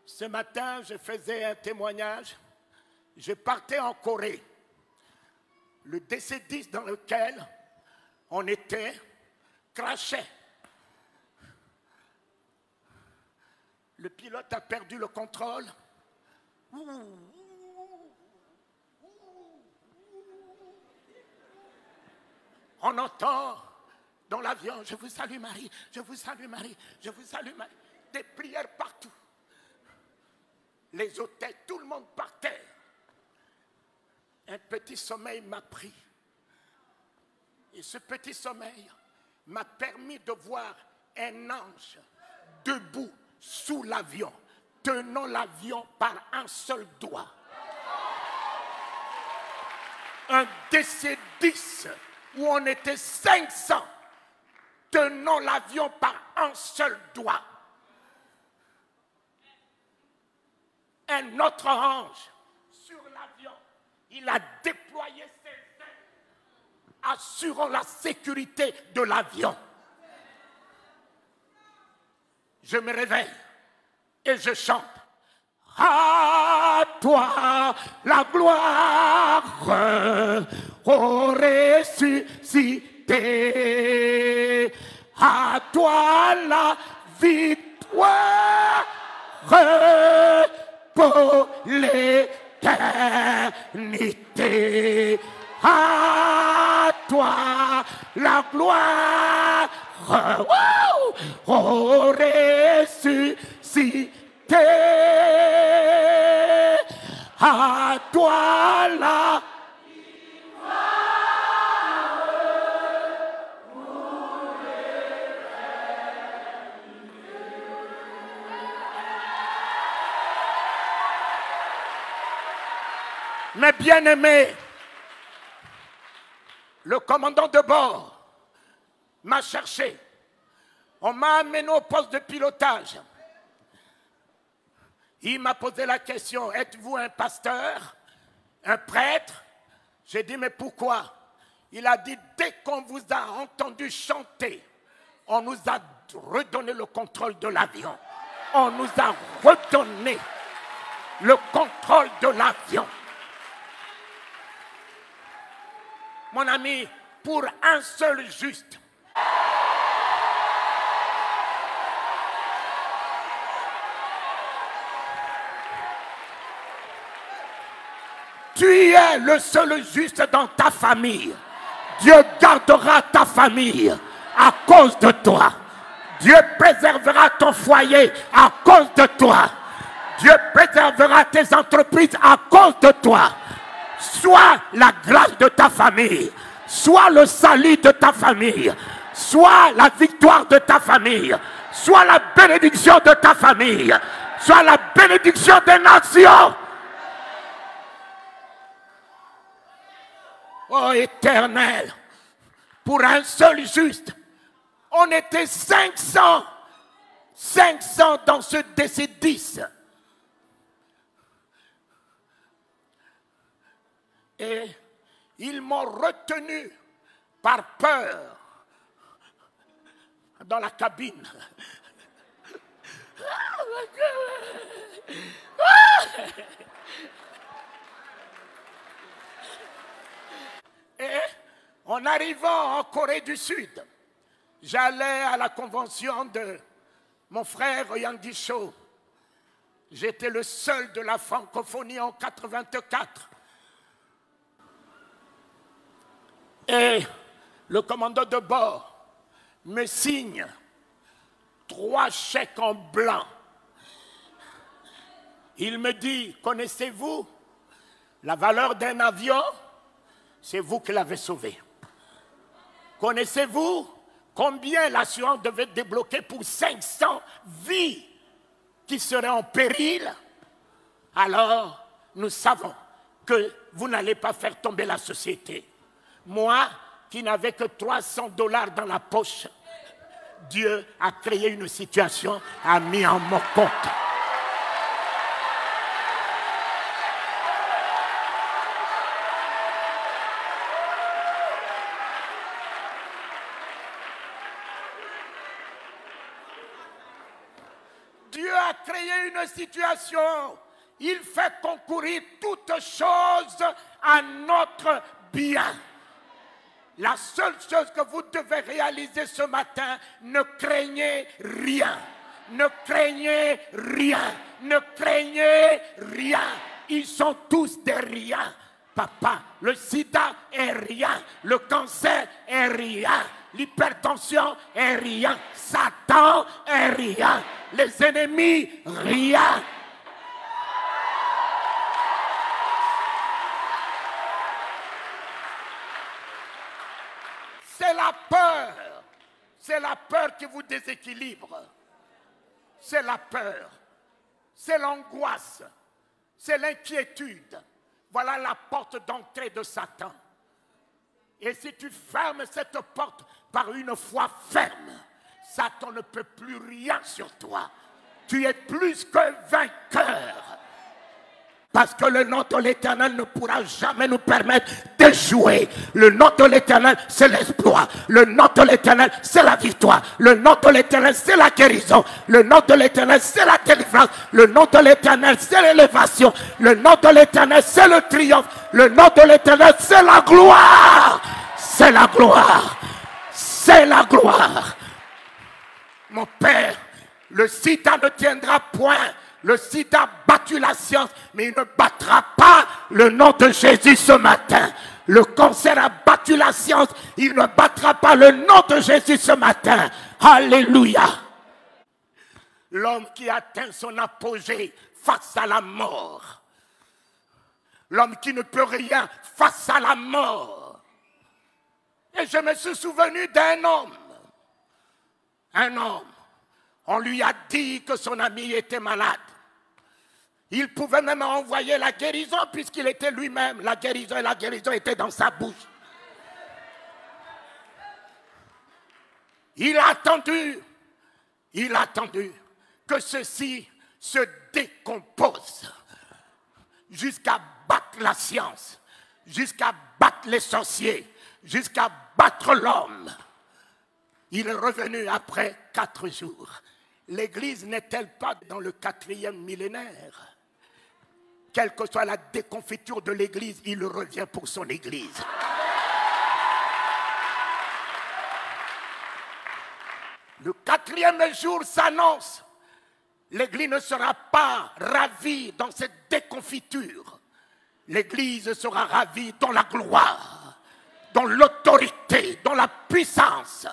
Ce matin, je faisais un témoignage. Je partais en Corée. Le DC-10 dans lequel on était crachait. Le pilote a perdu le contrôle. On entend dans l'avion, je vous salue Marie, je vous salue Marie, je vous salue Marie. Des prières partout. Les hôtels, tout le monde par terre. Un petit sommeil m'a pris. Et ce petit sommeil m'a permis de voir un ange debout sous l'avion, tenant l'avion par un seul doigt. Un DC-10 où on était 500, tenant l'avion par un seul doigt. Un autre ange sur l'avion, il a déployé ses ailes, assurant la sécurité de l'avion. Je me réveille et je chante. À toi la gloire, ô ressuscité, à toi la victoire pour l'éternité. À toi la gloire, ô ressuscité. À toi la Mes bien-aimés, le commandant de bord m'a cherché. On m'a amené au poste de pilotage. Il m'a posé la question, êtes-vous un pasteur, un prêtre? J'ai dit, mais pourquoi? Il a dit, dès qu'on vous a entendu chanter, on nous a redonné le contrôle de l'avion. On nous a redonné le contrôle de l'avion. Mon ami, pour un seul juste, tu es le seul juste dans ta famille. Dieu gardera ta famille à cause de toi. Dieu préservera ton foyer à cause de toi. Dieu préservera tes entreprises à cause de toi. Soit la grâce de ta famille, soit le salut de ta famille, soit la victoire de ta famille, soit la bénédiction de ta famille, soit la bénédiction des nations. Oh Éternel, pour un seul juste, on était 500 dans ce DC-10. Et ils m'ont retenu par peur dans la cabine. Et en arrivant en Corée du Sud, j'allais à la convention de mon frère Yandi Cho. J'étais le seul de la francophonie en 84. Et le commandant de bord me signe 3 chèques en blanc. Il me dit, connaissez-vous la valeur d'un avion? C'est vous qui l'avez sauvé. Connaissez-vous combien l'assurance devait débloquer pour 500 vies qui seraient en péril? Alors, nous savons que vous n'allez pas faire tomber la société. Moi, qui n'avais que $300 dans la poche, Dieu a créé une situation, a mis en mon compte. Dieu a créé une les situations. Il fait concourir toutes choses à notre bien. La seule chose que vous devez réaliser ce matin, ne craignez rien. Ne craignez rien. Ne craignez rien. Ils sont tous des riens. Papa, le sida est rien. Le cancer est rien. L'hypertension est rien. Satan est rien. Les ennemis, rien. C'est la peur. C'est la peur qui vous déséquilibre. C'est la peur. C'est l'angoisse. C'est l'inquiétude. Voilà la porte d'entrée de Satan. Et si tu fermes cette porte par une foi ferme, Satan ne peut plus rien sur toi. Tu es plus que vainqueur. Parce que le nom de l'Éternel ne pourra jamais nous permettre d'échouer. Le nom de l'Éternel, c'est l'exploit. Le nom de l'Éternel, c'est la victoire. Le nom de l'Éternel, c'est la guérison. Le nom de l'Éternel, c'est la délivrance. Le nom de l'Éternel, c'est l'élévation. Le nom de l'Éternel, c'est le triomphe. Le nom de l'Éternel, c'est la gloire. C'est la gloire. C'est la gloire. Mon Père, le sida ne tiendra point. Le sida a battu la science, mais il ne battra pas le nom de Jésus ce matin. Le cancer a battu la science, il ne battra pas le nom de Jésus ce matin. Alléluia. L'homme qui atteint son apogée face à la mort. L'homme qui ne peut rien face à la mort. Et je me suis souvenu d'un homme. Un homme. On lui a dit que son ami était malade. Il pouvait même envoyer la guérison puisqu'il était lui-même. La guérison était dans sa bouche. Il a attendu que ceci se décompose jusqu'à battre la science, jusqu'à battre les sorciers, jusqu'à battre l'homme. Il est revenu après 4 jours. L'Église n'est-elle pas dans le 4e millénaire? Quelle que soit la déconfiture de l'Église, il revient pour son Église. Le 4e jour s'annonce. L'Église ne sera pas ravie dans cette déconfiture. L'Église sera ravie dans la gloire, dans l'autorité, dans la puissance.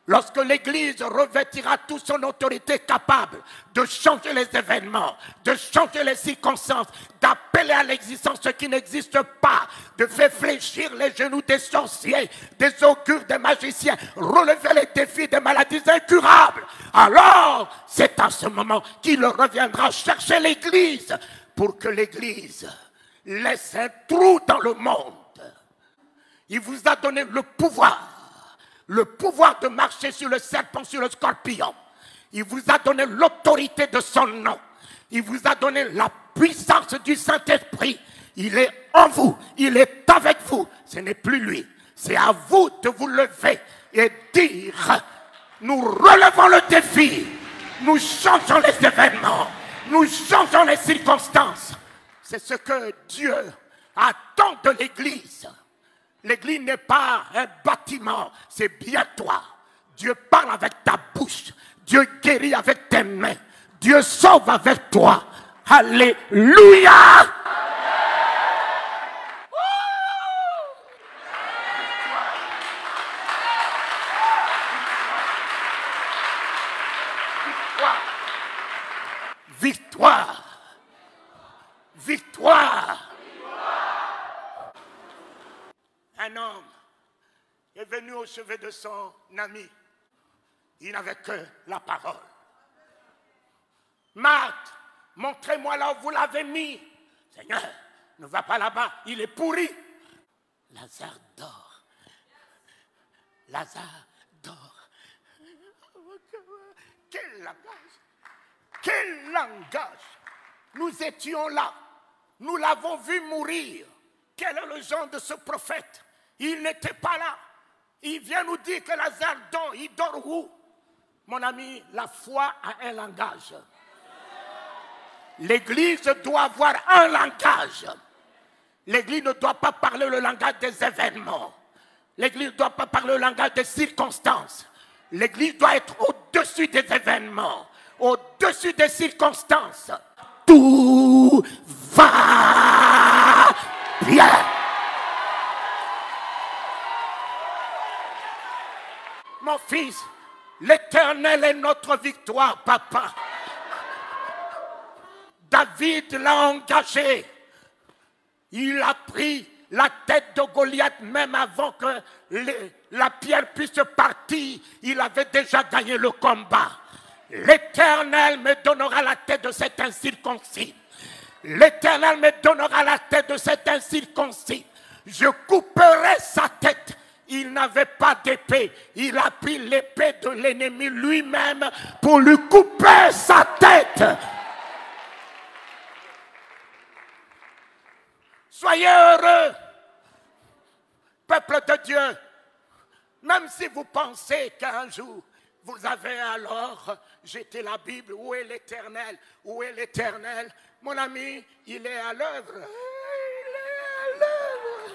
Lorsque l'Église revêtira toute son autorité capable de changer les événements, de changer les circonstances, d'appeler à l'existence ce qui n'existe pas, de faire fléchir les genoux des sorciers, des augures, des magiciens, relever les défis des maladies incurables, alors c'est à ce moment qu'il reviendra chercher l'Église pour que l'Église laisse un trou dans le monde. Il vous a donné le pouvoir de marcher sur le serpent, sur le scorpion. Il vous a donné l'autorité de son nom. Il vous a donné la puissance du Saint-Esprit. Il est en vous, il est avec vous. Ce n'est plus lui. C'est à vous de vous lever et dire, nous relevons le défi. Nous changeons les événements. Nous changeons les circonstances. C'est ce que Dieu attend de l'Église. L'Église n'est pas un bâtiment, c'est bien toi. Dieu parle avec ta bouche. Dieu guérit avec tes mains. Dieu sauve avec toi. Alléluia! Victoire! Victoire! Un homme est venu au chevet de son ami. Il n'avait que la parole. Marthe, montrez-moi là où vous l'avez mis. Seigneur, ne va pas là-bas, il est pourri. Lazare dort. Lazare dort. Quel langage! Quel langage! Nous étions là. Nous l'avons vu mourir. Quel est le genre de ce prophète? Il n'était pas là. Il vient nous dire que Lazare dort. Il dort où? Mon ami, la foi a un langage. L'Église doit avoir un langage. L'Église ne doit pas parler le langage des événements. L'Église ne doit pas parler le langage des circonstances. L'Église doit être au-dessus des événements, au-dessus des circonstances. Tout va bien. Mon fils, l'Éternel est notre victoire, papa. David l'a engagé. Il a pris la tête de Goliath même avant que la pierre puisse partir. Il avait déjà gagné le combat. L'Éternel me donnera la tête de cet incirconcis. L'Éternel me donnera la tête de cet incirconcis. Je couperai sa tête. Il n'avait pas d'épée. Il a pris l'épée de l'ennemi lui-même pour lui couper sa tête. Soyez heureux, peuple de Dieu, même si vous pensez qu'un jour, vous avez alors jeté la Bible, où est l'Éternel? Où est l'Éternel? Mon ami, il est à l'œuvre. Il est à l'œuvre.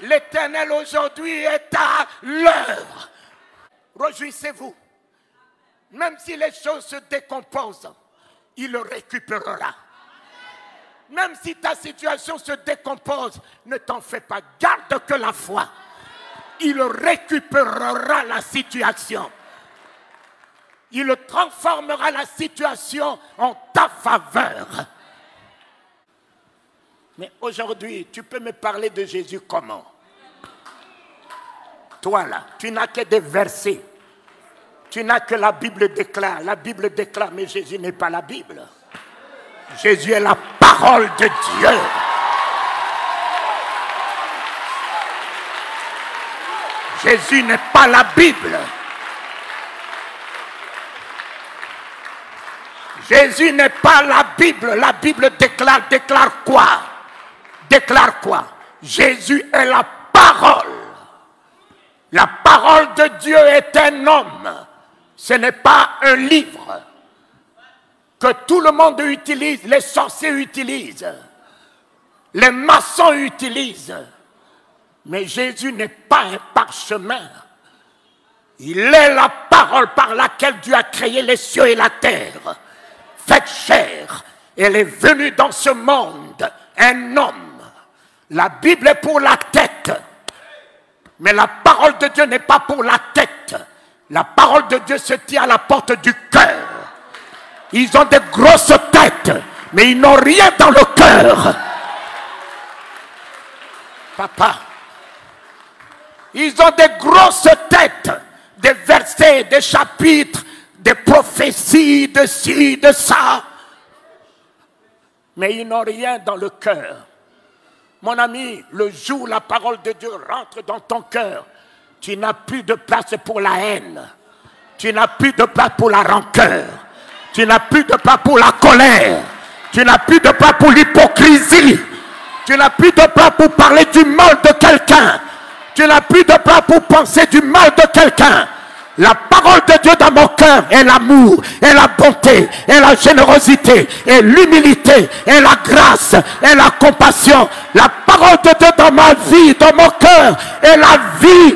L'Éternel aujourd'hui est à l'œuvre. Réjouissez-vous. Même si les choses se décomposent, il le récupérera. Même si ta situation se décompose, ne t'en fais pas, garde que la foi. Il récupérera la situation. Il transformera la situation en ta faveur. Mais aujourd'hui, tu peux me parler de Jésus comment? Toi là, tu n'as que des versets. Tu n'as que la Bible déclare. La Bible déclare, mais Jésus n'est pas la Bible. Jésus est la parole de Dieu. Jésus n'est pas la Bible. Jésus n'est pas la Bible. La Bible déclare quoi? Déclare quoi? Jésus est la parole. La parole de Dieu est un homme. Ce n'est pas un livre que tout le monde utilise, les sorciers utilisent, les maçons utilisent. Mais Jésus n'est pas un parchemin. Il est la parole par laquelle Dieu a créé les cieux et la terre. Faite chair. Elle est venue dans ce monde, un homme. La Bible est pour la tête. Mais la parole de Dieu n'est pas pour la tête. La parole de Dieu se tient à la porte du cœur. Ils ont des grosses têtes, mais ils n'ont rien dans le cœur. Papa, ils ont des grosses têtes, des versets, des chapitres, des prophéties, de ci, de ça. Mais ils n'ont rien dans le cœur. Mon ami, le jour où la parole de Dieu rentre dans ton cœur, tu n'as plus de place pour la haine. Tu n'as plus de place pour la rancœur. Tu n'as plus de place pour la colère. Tu n'as plus de place pour l'hypocrisie. Tu n'as plus de place pour parler du mal de quelqu'un. Tu n'as plus de place pour penser du mal de quelqu'un. La parole de Dieu dans mon cœur est l'amour, est la bonté, est la générosité, est l'humilité, est la grâce, est la compassion. La parole de Dieu dans ma vie, dans mon cœur, est la vie,